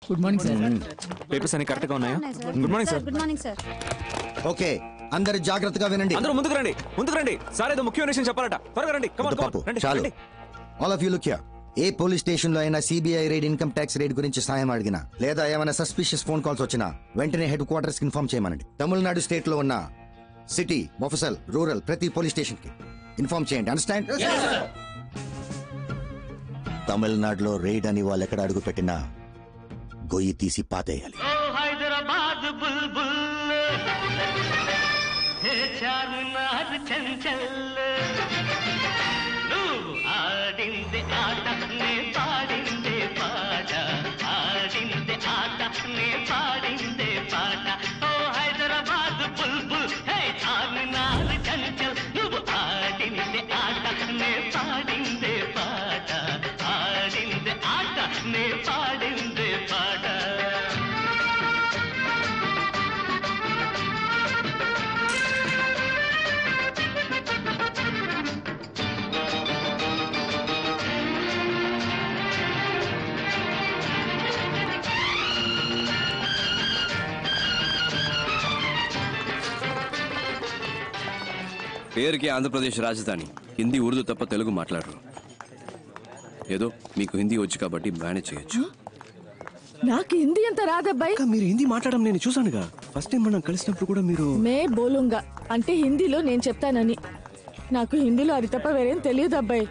Good morning sir. Papers అన్ని correct గా ఉన్నాయా? Good morning sir. Good morning sir. Okay, అందరు జాగ్రత్తగా వినండి. అందరూ ముందుకు రండి సార్, ఏదో ముఖ్యమైన విషయం చెప్పాలట. త్వరగా రండి. చాలు. All of you look here. A police station లో అయినా CBI raid, income tax raid గురించి సాయం అడిగినా లేదా ఏమైనా సస్పిషియస్ ఫోన్ కాల్స్ వచ్చినా వెంటనే హెడ్ క్వార్టర్స్ కి ఇన్ఫార్మ్ చేయమనండి. తమిళనాడు స్టేట్ లో ఉన్న సిటీ, మొఫసల్, రూరల్ ప్రతి పోలీస్ స్టేషన్ కి ఇన్ఫార్మ్ చేయండి. అండర్స్టాండ్? తమిళనాడులో రైడ్ అని వాళ్ళు ఎక్కడ అడుగు పెట్టినా గొయ్యి తీసి పాతేయాలి. హైదరాబాద్ బుల్బుల్ చార్మినార్ చంచల్ నువ్వు ఆడింది ఆట నే పాడిందే పాట, ఆడింది ఆట నే పాడిందే పాట. ఓ హైదరాబాద్ బుల్బుల్ హే చార్మినార్ చంచల్ నువ్వు ఆడింది ఆట నే పాడిందే పాట, ఆడింది ఆట నే పాడిందే పాట. పేరుకి ఆంధ్రప్రదేశ్ రాజధాని. హిందీ, ఉర్దూ తప్ప తెలుగు మాట్లాడరు. ఏదో మీకు హిందీ వచ్చు కాబట్టి మేనేజ్ చేయొచ్చు. నాకు హిందీ అంత రాదబ్బాయి. మీరు హిందీ మాట్లాడడం నేను చూసానుగా. ఫస్ట్ టైం మనం కలిసినప్పుడు కూడా మీరు మే బోలుంగా అంటే హిందీలో నేను చెప్తానని. నాకు హిందీలో అది తప్ప వేరేం తెలియదు అబ్బాయి.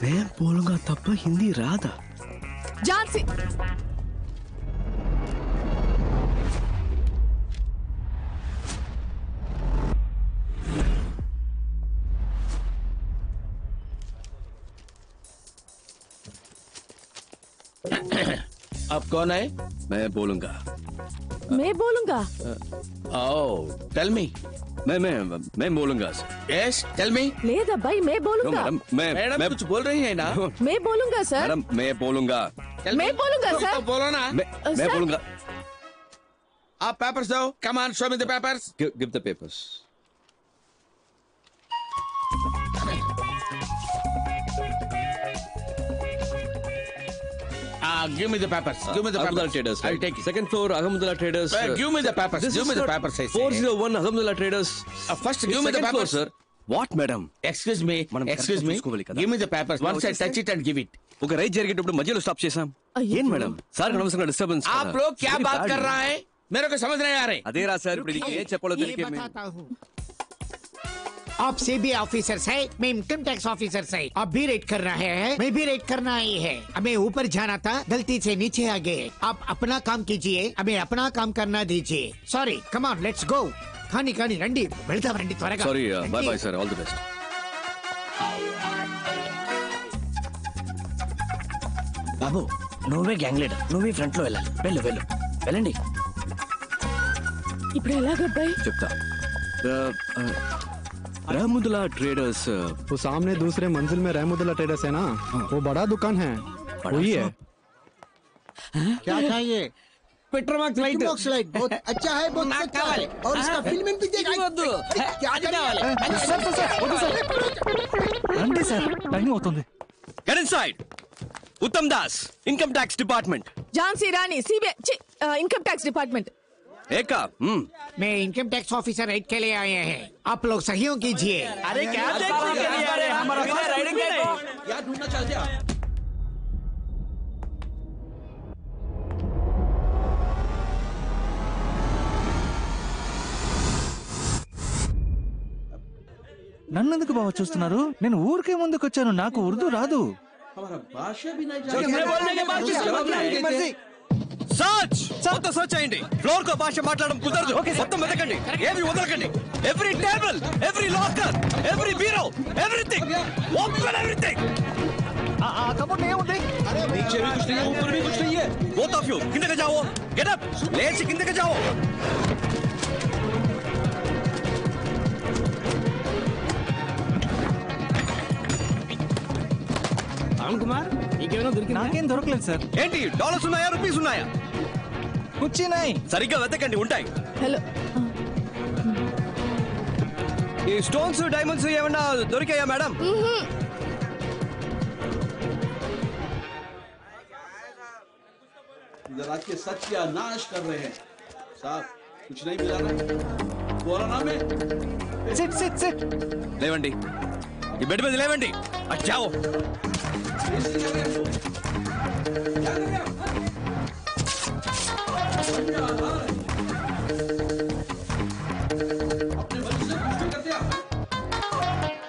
మే బోలుంగా తప్ప హిందీ రాదా? ఝాన్సీ आप कौन है? मैं बोलूंगा. मैं बोलूंगा. Oh, tell me. मैं बोलूंगा. Yes, tell me. లేదబ్బాయి मैं बोलूंगा. मैडम कुछ बोल रही है ना? मैं बोलूंगा सर. मैडम मैं बोलूंगा. मैं बोलूंगा सर. तो बोलो ना. मैं बोलूंगा. आप पेपर्स दो. Come on, show me the papers. Give the papers. Give me the papers. Give me the Ahmedullah papers. Traders. I'll take it. Second floor, Ahmedullah Traders. Give me the papers. This Give me is the not papers. I say. 401 Ahmedullah Traders. First, give me the Second floor, papers. sir. What, madam? Excuse me. మనం Excuse me. చూసుకోవాలి కదా. Give me the papers. Once I touch it and give it. ఒక ride జరిగేటప్పుడు మధ్యలో stop చేశాం. ఏం madam? Sir అనవసరంగా disturbance. आप लोग क्या बात कर रहा है? मेरे को समझ नहीं आ रहे. అదే రా సార్, ఇప్పుడు ఇది ఏం చెప్పాలో తెలియకే आप सीबीआई ऑफिसर्स है, मैं इनकम टैक्स ऑफिसर्स है. आप भी रेड कर रहे हैं, मैं भी रेड करना ही है. हमें ऊपर जाना था, गलती से नीचे आ गए. आप अपना काम कीजिए, हमें अपना काम करना दीजिए. Sorry, come on, let's go. खानी खानी రండి, వెళ్దాం రండి త్వరగా. Sorry, bye bye sir, all the best. బాబు నువ్వే గ్యాంగ్ లీడర్, నువ్వే ఫ్రంట్ లో వెళ్ళాలి. వెళ్ళండి. ఇప్పుడు ఎలాగబ్బాయి? చెప్తా. रहमुदुल्ला ट्रेडर्स, वो सामने दूसरे मंजिल में रहमुदुल्ला ट्रेडर्स है ना, वो बड़ा दुकान है, वही है. क्या चाहिए? पेट्रोमाक्स लाइट बहुत अच्छा है, बहुत अच्छा है. और इसका फिल्म भी देखा. क्या రండి సార్, టైం అవుతుంది. Get inside. उत्तम दास, इनकम टैक्स डिपार्टमेंट. ఝాన్సీ రాణి, सीबीआई इनकम टैक्स डिपार्टमेंट. एका मैं इनकम टैक्स ऑफिसर रेड के लिए आए हैं. आप लोग सहयोग कीजिए. अरे क्या देखने के लिए आ रहे हैं? हमारा राइडिंग नहीं. यार ढूंढना चलते हैं. నన్ను ఎందుకు బావ చూస్తున్నారు? నేను ఊరికే ముందుకు వచ్చాను, నాకు ఉర్దూ రాదు. हमारा भाषा भी नहीं సర్చ్ మొత్తం సర్చ్ అయ్యండి. ఫ్లోర్ కో భాష మాట్లాడడం కుదరదు. మొత్తం వెతకండి, ఏమి వదలకండి. Every table, every locker, every bureau, everything, open everything. ఆ కబోర్డ్ ఏముంది? नीचे भी कुछ नहीं है, ऊपर भी कुछ नहीं है. बोथ ऑफ यू किंदకి जाओ. गेट अप, लेट्स किंदకి जाओ. అరుణ్ కుమార్, నీకేమైనా దొరికిందా? నాకేం దొరకలేదు సార్. ఏంటి, డాలర్స్ ఉన్నాయా, రూపీస్ ఉన్నాయా? కూర్చున్నాయి. సరిగ్గా వెతకండి, ఉంటాయి. హలో, ఈ స్టోన్స్, డైమండ్స్ ఏమన్నా దొరికాయా మేడం? इधर आके सत्यानाश कर रहे हैं साहब कुछ नहीं मिला ना बोला ना मैं సిట్ సిట్ సిట్ లేవండి ఈ బెడ్ మీద లేవండి అచ్చాओ ऐसे कर रहे हो क्या कर रहे हो अपने बच्चे से कुछ भी कर दिया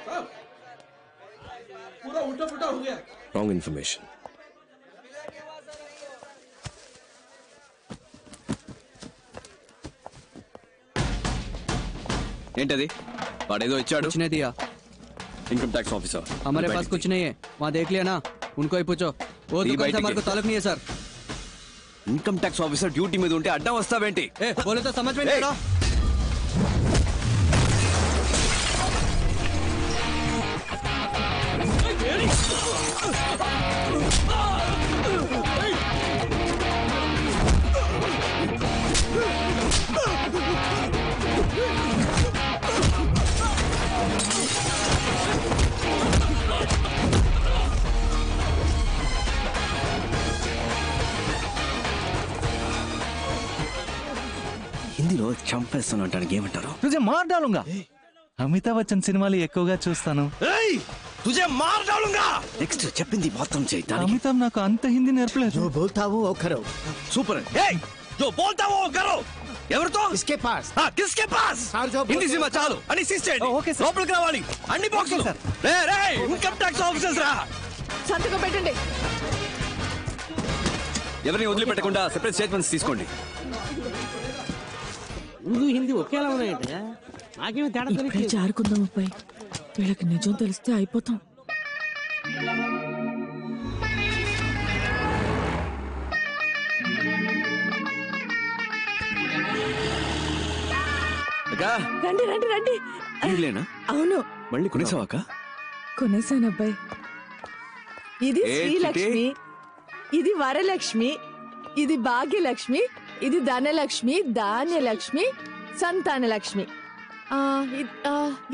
साहब पूरा उल्टा पुल्टा हो गया రాంగ్ ఇన్ఫర్మేషన్ ఏంటది వాడేదో ఇచ్చాడు कुछ नहीं दिया ఇన్కమ్ ట్యాక్స్ ఆఫీసర్ हमारे पास कुछ नहीं है वहाँ देख लिया ना उनको ही पूछो वो दी दुकान बैठ से हमारे को के। ताल्लुक नहीं है sir income tax officer duty మీద ఉంటే అడ్డం వస్తావేంటి ए बोले तो समझ में नहीं आ रहा హిందీలో చంపేస్తాను అంటానికి ఏమంటారు? తుజే మార్ డాలుంగా అమితాబ్ బచ్చన్ సినిమాలు ఎక్కువగా చూస్తాను ఏయ్ తుజే మార్ డాలుంగా నెక్స్ట్ చెప్పింది మొత్తం చేయటానికి అమితాబ్ నాకు అంత హిందీ నేర్పలేదు जो बोलता हूँ वो करो। సూపర్ ఏయ్ जो बोलता वो करो ఎవరితో इसके पास కిస్కే పాస్ సార్, जो హిందీ సినిమా చాలు అని సీజ్ చేయండి ఓకే సార్. లోపలికి రావాలి అన్ని బాక్సులు రే రే ఇన్కమ్ ట్యాక్స్ ఆఫీసర్స్ రా సంతకం పెట్టండి. ఎవరిని వదిలిపెట్టకుండా సెపరేట్ స్టేట్మెంట్స్ తీసుకోండి ఇప్పుడే జారుకుందాం అబ్బాయి, వీళ్ళకి నిజం తెలిస్తే అయిపోతాం. అక్కా రండి రండి రండి. వీళ్ళేనా అవును మళ్ళీ కొనేసావాక కొనేసాను అబ్బాయి. ఇది ఏ శ్రీలక్ష్మి, ఇది వరలక్ష్మి, ఇది భాగ్యలక్ష్మి, ఇది ధనలక్ష్మి, ధాన్యలక్ష్మి, సంతానలక్ష్మి,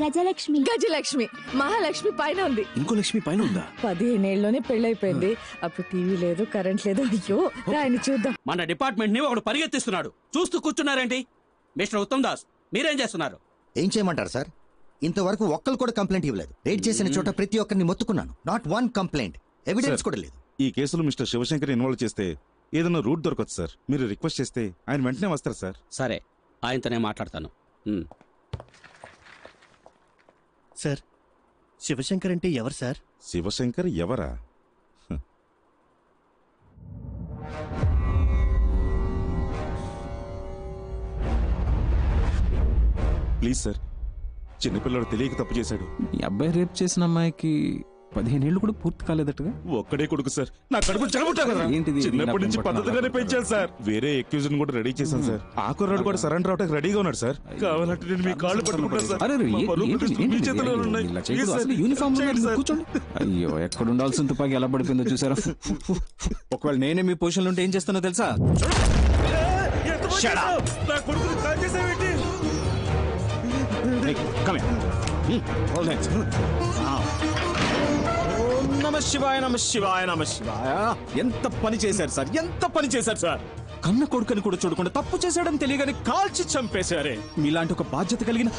గజలక్ష్మి, గజలక్ష్మి, మహాలక్ష్మి పైన ఉంది. ఇంకో లక్ష్మి పైన ఉందా? 15 ఏళ్ళలోనే పెళ్ళైపోయింది. అప్పుడు టీవీ లేదు, కరెంట్ లేదు. అయ్యో రాయని చూద్దాం. మన డిపార్ట్మెంట్ ని ఒకడు పరిగెత్తిస్తున్నాడు, చూస్తూ కూర్చున్నారేంటి? మిస్టర్ ఉత్తమ్ దాస్, మీరేం చేస్తున్నారు? ఏం చేయమంటారు సార్? ఇంతవరకు ఒక్కరు కూడా కంప్లైంట్ ఇవ్వలేదు. రేట్ చేసిన చోట ప్రతి ఒక్కరిని మొత్తుకున్నాను. నాట్ వన్ కంప్లైంట్, ఎవిడెన్స్ కూడా లేదు. ఈ కేసులో మిస్టర్ శివశంకర్ ఇన్వాల్వ్ చేస్తే ఏదైనా రూట్ దొరకదు సార్. మీరు రిక్వెస్ట్ చేస్తే ఆయన వెంటనే వస్తారు సార్. సరే, ఆయనతోనే మాట్లాడతాను. సార్ శివశంకర్ అంటే ఎవరు సార్? శివశంకర్ ఎవరా? ప్లీజ్ సార్, చిన్నపిల్లడు తెలియక తప్పు చేశాడు. ఈ అబ్బాయి రేప్ చేసిన అమ్మాయికి 15 ఏళ్ళు కూడా పూర్తి కాలేదట్టుగా. ఒక్కడే కొడుకు సార్. నా కడుపు చెడగొట్టా కదా. ఏంటిది? చిన్నప్పటి నుంచి పద్ధతిగానే పెంచాను సార్. వేరే ఎక్యూజన్ కూడా రెడీ చేశాను సార్. ఆ కుర్రాడు కూడా సరెండర్ అవడానికి రెడీగా ఉన్నాడు సార్. కావాలంటే నేను మీ కాళ్ళు పట్టుకుంటాను సార్. అరే మా పరువు ప్రతిష్టలు మీ చేతిలోనే ఉన్నాయి. ప్లీజ్ సార్, యూనిఫామ్ చేయండి సార్. కూర్చోండి. అయ్యో, ఎక్కడ ఉండాల్సిన తుపాకి ఎలా పడిపోయిందో చూసారా? ఒకవేళ నేనే మీ పొజిషన్ ఉంటే ఏం చేస్తానో తెలుసా? ఎంతమంది చేశావు? నా కొడుకుని కాల్ చేసావేంటి? నమ శివాయ, నమ శివాయ, నమ శివాయ. ఎంత పని చేశారు సార్, ఎంత పని చేశారు సార్. కన్న కొడుకుని కూడా చూడకుండా తప్పు చేశాడని తెలియగానే కాల్చి చంపేశారే. మీలాంటి ఒక బాధ్యత కలిగిన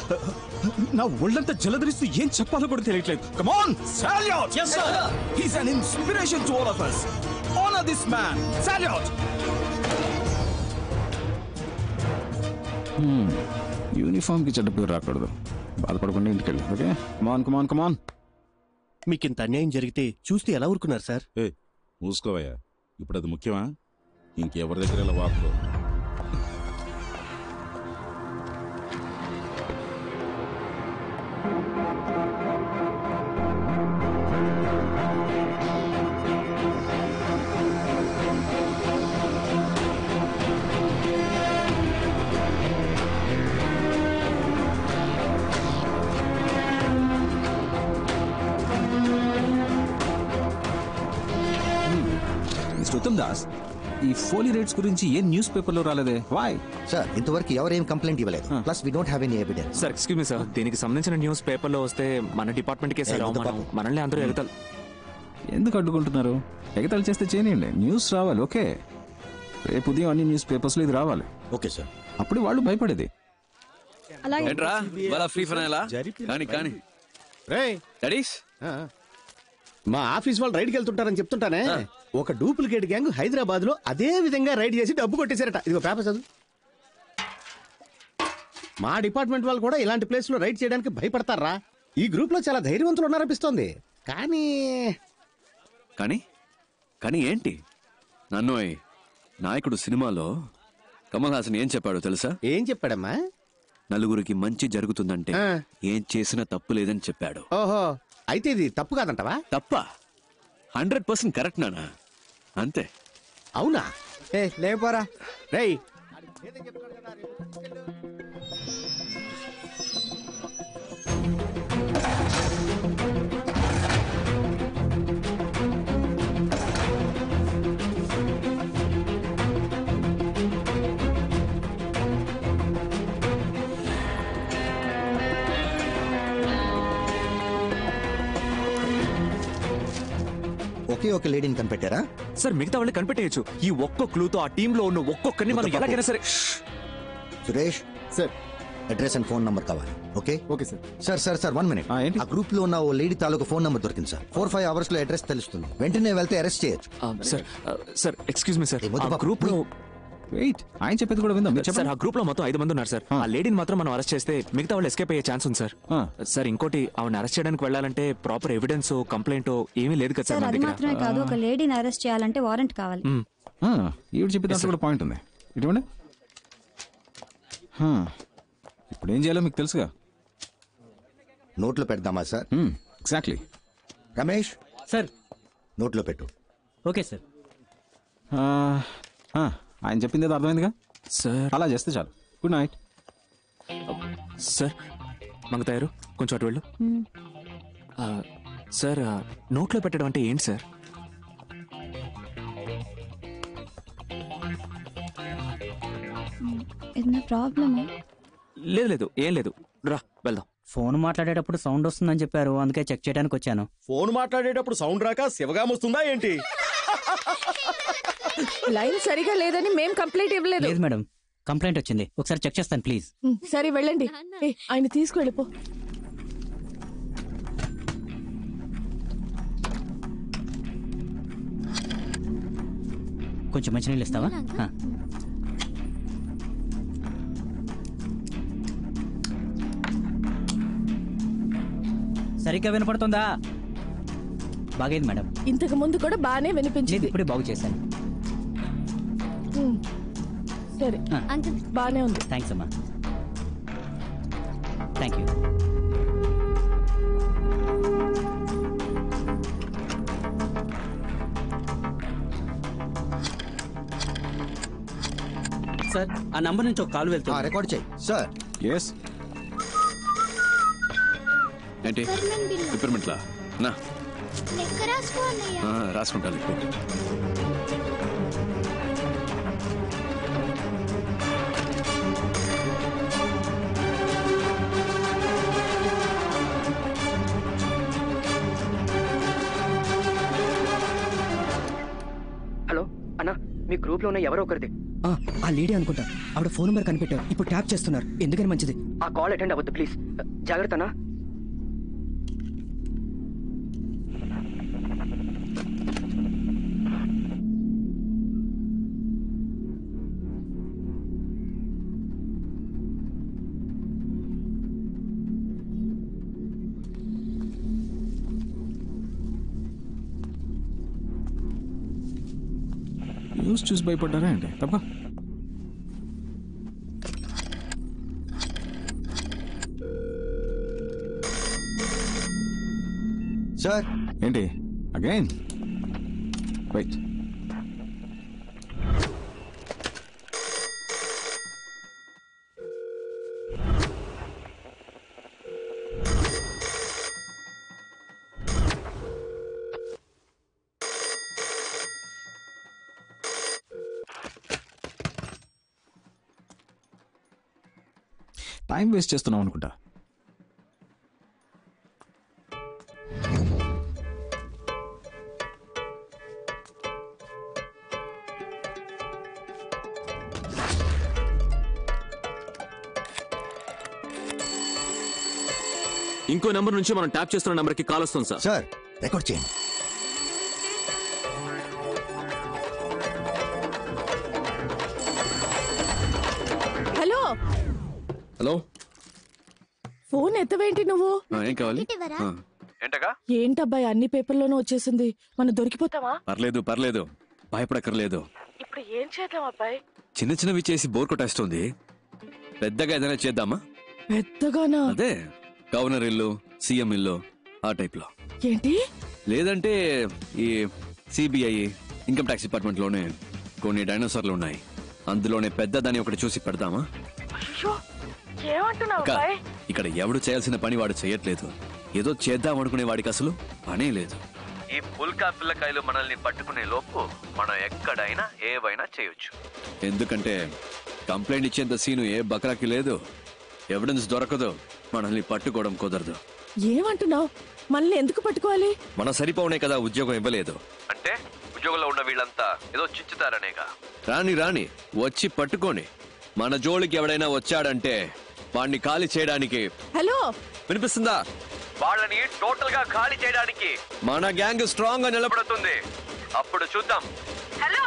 నా ఒళ్ళంతా జలధరిస్తూ ఏం చెప్పాలో కూడా తెలియట్లేదు. Come on, salute. yes sir, he is an inspiration to all of us. Honor this man. Salute. Uniform కి చెడ్డ పేరు రాకూడదు. బాధపడకుండా ఇంటికి వెళ్ళి. ఓకే, కమాన్ కమాన్ కమాన్. మీకు ఇంత అన్యాయం జరిగితే చూస్తే ఎలా ఊరుకున్నారు సార్? ఏ మూసుకోవయ్యా, ఇప్పుడు అది ముఖ్యమా? ఇంకెవరి దగ్గర ఇలా వాకులు. ఉత్తమ్ దాస్, ఈ ఫోలీ రేట్స్ గురించి ఏ న్యూస్ పేపర్ లో రాలేదే? వై సార్ ఇంతవరకు ఎవరేం కంప్లైంట్ ఇవ్వలేదు. Plus we don't have any evidence. Sir, excuse me sir, దీనికి సంబంధించిన న్యూస్ పేపర్ లో వస్తే మన డిపార్ట్మెంట్ కే సార్ అవమానం. మనల్ని అందరూ ఎగతాలు ఎందుకు అడ్డుకుంటున్నారు? ఎగతాలు చేస్తే చేయనియండి, న్యూస్ రావాలి. ఓకే, రేపు ఉదయం అన్ని న్యూస్ పేపర్స్లో ఇది రావాలి. Okay sir. అప్పుడు వాళ్ళు భయపడేది. ఏంట్రా వాళ్ళ ఫ్రీ ఫైనలా కానీ కానీ డాడీస్ మా ఆఫీస్ వాళ్ళు రైడ్కి వెళ్తుంటారని చెప్తుంటానే. ఒక డూప్లికేట్ గ్యాంగ్ హైదరాబాద్ లో అదే విధంగా రైడ్ చేసి డబ్బు కొట్టేశారట. ఇదిగో పేపర్ చదువు. మా డిపార్ట్మెంట్ వాళ్ళు కూడా ఇలాంటి ప్లేస్ లో రైడ్ చేయడానికి భయపడతారా? ఈ గ్రూప్ లో చాలా ధైర్యవంతులు ఉన్నారనిపిస్తోంది. కానీ కానీ కానీ ఏంటి నన్ను నాయకుడు సినిమాలో కమల్ హాసన్ ఏం చెప్పాడో తెలుసా? ఏం చెప్పాడమ్మా? నలుగురికి మంచి జరుగుతుందంటే ఏం చేసినా తప్పు లేదని చెప్పాడు. ఓహో, అయితే ఇది తప్పు కాదంటవా? తప్ప 100% కరెక్ట్ నానా. అంతే. అవునా? లేపోరా రేయ్ ఒకే ఒక లేడీని కనిపెట్టారా? సార్ మిగతా వాళ్ళు కనిపెట్టేయచ్చు. ఈ ఒక్క క్లూతో ఆ టీమ్ లో ఉన్న ఒక్కొక్కరిని మనం ఎలాగైనా సరే. Suresh sir, address and phone number కావాలి. Okay okay sir. Sir 1 minute. ఆ గ్రూప్ లో ఉన్న ఓ లేడీ తాలూకు ఫోన్ నంబర్ దొరికింది సార్. 4-5 అవర్స్ లో అడ్రస్ తెలుస్తుంది. వెంటనే వెళ్తే అరెస్ట్ చేయొచ్చు. Sir excuse me sir, group లో వెయిట్, ఆయన చెప్పేది కూడా విందాం. సార్ ఆ గ్రూప్ లో మొత్తం 5 మంది ఉన్నారు సార్. ఆ లేడీని మాత్రం మనం అరెస్ట్ చేస్తే మిగతా వాళ్ళు ఎస్కేప్ అయ్యే ఛాన్స్ ఉంది సార్. సార్ ఇంకోటి, ఆవిడ అరెస్ట్ చేయడానికి వెళ్ళాలంటే ప్రాపర్ ఎవిడెన్స్ కంప్లైంట్ ఏమీ లేదు కదా సార్. అది మాత్రమే కాదు, ఒక లేడీని అరెస్ట్ చేయాలంటే వారెంట్ కావాలి. ఈవిడ చెప్పే దాంట్లో కూడా పాయింట్ ఉంది. ఇటువంటి ఇప్పుడు ఏం చేయాలో మీకు తెలుసుగా. నోట్లో పెడదామా సార్? ఎగ్జాక్ట్లీ. రమేష్ సార్ నోట్లో పెట్టు. Okay sir. ఆయన చెప్పింది ఏదో అర్థమైందిగా సార్. అలా చేస్తే చాలు. Good night sir. మంగతాయారు కొంచెం అటు వెళ్ళు. సార్ నోట్లో పెట్టడం అంటే ఏంటి సార్? ఏదైనా ప్రాబ్లమా? లేదు ఏం లేదు, రా వెళ్దాం. ఫోన్ మాట్లాడేటప్పుడు సౌండ్ వస్తుందని చెప్పారు, అందుకే చెక్ చేయడానికి వచ్చాను. ఫోన్ మాట్లాడేటప్పుడు సౌండ్ రాక శివగా వస్తుందా ఏంటి? లైన్ సరిగా లేదని మేం కంప్లైంట్ ఇవ్వలేదు. లేదు మేడం, కంప్లైంట్ వచ్చింది, ఒకసారి చెక్ చేస్తాను ప్లీజ్. సరే వెళ్ళండి. ఆయన తీసుకువెళ్ళిపో. కొంచెం మంచినీళ్ళు ఇస్తావా? సరిగ్గా వినపడుతుందా? బాగైంది మేడం. ఇంతకు ముందు కూడా బాగానే వినిపించింది. ఇప్పుడే బాగు చేశాను. సరే బాగానే ఉంది. థ్యాంక్స్ అమ్మా. Thank you. సార్ ఆ నంబర్ నుంచి ఒక కాల్ వెళ్తుంది. రికార్డ్ చేయి సార్. ఎస్. ఏంటి రిపేర్మెంట్లా? నా రాసుకుంటాను. హలో అన్నా, మీ గ్రూప్ లో ఉన్న ఎవరో ఒకరిది. ఆ లేడీ అనుకుంటా. ఆవిడ ఫోన్ నెంబర్ కనిపెట్టారు, ఇప్పుడు ట్యాప్ చేస్తున్నారు. ఎందుకని మంచిది. ఆ కాల్ అటెండ్ అవ్వద్దు ప్లీజ్. జాగ్రత్తనా. న్యూస్ చూసి భయపడ్డారా అండి? తప్ప సార్. ఏంటి అగైన్? వెయిట్. టైం వేస్ట్ చేస్తున్నాం అనుకుంటా. ఇంకో నెంబర్ నుంచి మనం ట్యాప్ చేస్తున్న నెంబర్ కి కాల్ వస్తుంది సార్. సార్ రికార్డ్ చేయండి. హలో హలో, ఫోన్ ఎత్తవేంటి నువ్వు? ఏం కావాలి? ఏంటగా? ఏంటబ్బాయి అన్ని పేపర్లోనూ వచ్చేసింది, మనం దొరికిపోతావా? పర్లేదు పర్లేదు, భయపడక్కర్లేదు. ఇప్పుడు ఏం చేద్దాం అబ్బాయి? చిన్న చిన్నవి చేసి బోర్ కొట్టేస్తుంది. పెద్దగా ఏదైనా చేద్దామా? పెద్దగానా? అదే గవర్నర్ ఇల్లు, సీఎం ఇల్లు, ఆ టైప్ లో. ఏంటి? లేదంటే ఈ సిబిఐ, ఇన్కమ్ ట్యాక్స్ డిపార్ట్మెంట్ లోనే కొన్ని డైనోసార్లు ఉన్నాయి. అందులోనే పెద్దదాన్ని ఒకటి చూసి పెడదామా? ఏమంటున్నావు అబ్బాయి? ఇక్కడ ఎవడు చేయాల్సిన పని వాడు చేయట్లేదు. ఏదో చేద్దాం అనుకునే వాడికి అసలు పనే లేదు. ఈ పుల్కా పిల్లకాయలు మనల్ని పట్టుకునే లోపు మనం ఎక్కడైనా ఏవైనా చేయొచ్చు. ఎందుకంటే కంప్లైంట్ ఇచ్చేంత సీను ఏ బకరాకి లేదు. ఎవిడెన్స్ దొరకదు, మనల్ని పట్టుకోవడం కుదరదు. ఏమంటున్నావు? మనల్ని ఎందుకు పట్టుకోవాలి? మన సరిపోనే కదా ఉద్యోగం ఇవ్వలేదు అంటే ఉద్యోగంలో ఉన్న వీళ్ళంతా ఏదో చించుతారనేగా. రాని రాని వచ్చి పట్టుకోని. మన జోలికి ఎవడైనా వచ్చాడంటే వాడిని ఖాళీ చేయడానికి. హలో, వినిపిస్తుందా? వాళ్ళని టోటల్ గా ఖాళీ చేయడానికి మన గ్యాంగ్ స్ట్రాంగ్ గా నిలబడుతుంది. అప్పుడు చూద్దాం. హలో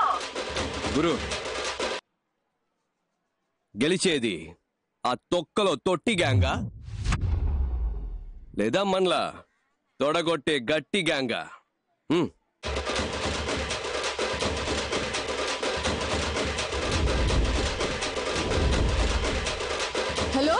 గురు, గెలిచేది ఆ తొక్కలో తొట్టి గ్యాంగా లేదా మనలా తొడగొట్టే గట్టి గ్యాంగా? హలో,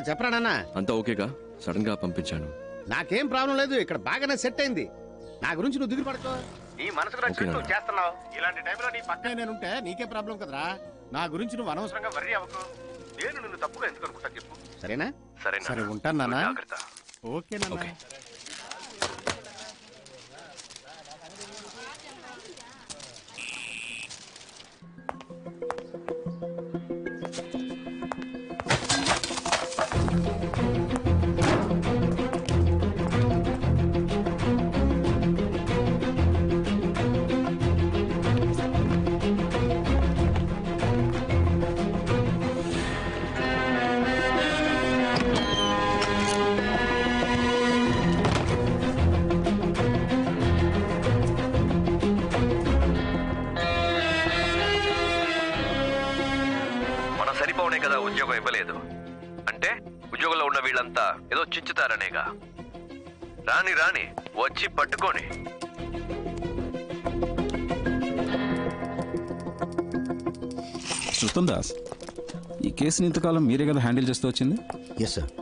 చెప్పరా నాన్న? అంతా ఓకేగా? సడన్ గా పంపించాను. నాకేం ప్రాబ్లం లేదు, ఇక్కడ బాగానే సెట్ అయింది. నా గురించి నువ్వు దిగులు పడుకో. నీ మనసుకు నచ్చినట్టు నువ్వు చేస్తున్నావు. ఇలాంటి టైంలో నీ పక్కనే నేనుంటే నీకే ప్రాబ్లం కదరా. నా గురించి నువ్వు అనవసరంగా వర్రీ అవ్వకు. నేను నిన్ను తప్పుగా ఎందుకు అనుకుంటా చెప్పు. సరేనా? సరే ఉంటాను నాన్న. ఓకే నాన్న. కదా ఉద్యోగం ఇవ్వలేదు అంటే ఉద్యోగంలో ఉన్న వీళ్ళంతా ఏదో చించుతారనేగా. రాని రాని వచ్చి పట్టుకోని. ఉత్తమ్ దాస్, ఈ కేసుని ఇంతకాలం మీరే కదా హ్యాండిల్ చేస్తూ వచ్చింది? Yes sir.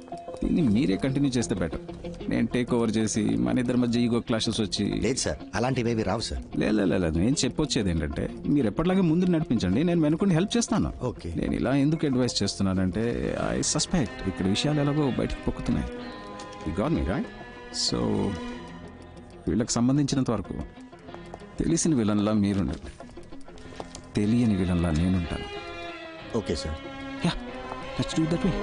దీన్ని మీరే కంటిన్యూ చేస్తే బెటర్. నేను టేక్ ఓవర్ చేసి మన ఇద్దరి మధ్య ఈగో క్లాషెస్ వచ్చి. లేదు సార్, అలాంటివేవి రావు సార్. లేదు, నేను చెప్పొచ్చేది ఏంటంటే మీరు ఎప్పటిలాగే ముందు నడిపించండి, నేను వెనుకొని హెల్ప్ చేస్తాను. ఓకే. నేను ఇలా ఎందుకు అడ్వైస్ చేస్తున్నానంటే ఐ సస్పెక్ట్ ఇక్కడ విషయాలు ఎలాగో బయటకు పొక్కుతున్నాయి. You got me right? So వీళ్ళకి సంబంధించినంత వరకు తెలిసిన విలన్లా మీరుండండి, తెలియని విలన్లా నేనుంటాను. Okay sir. Yeah, let's do that way.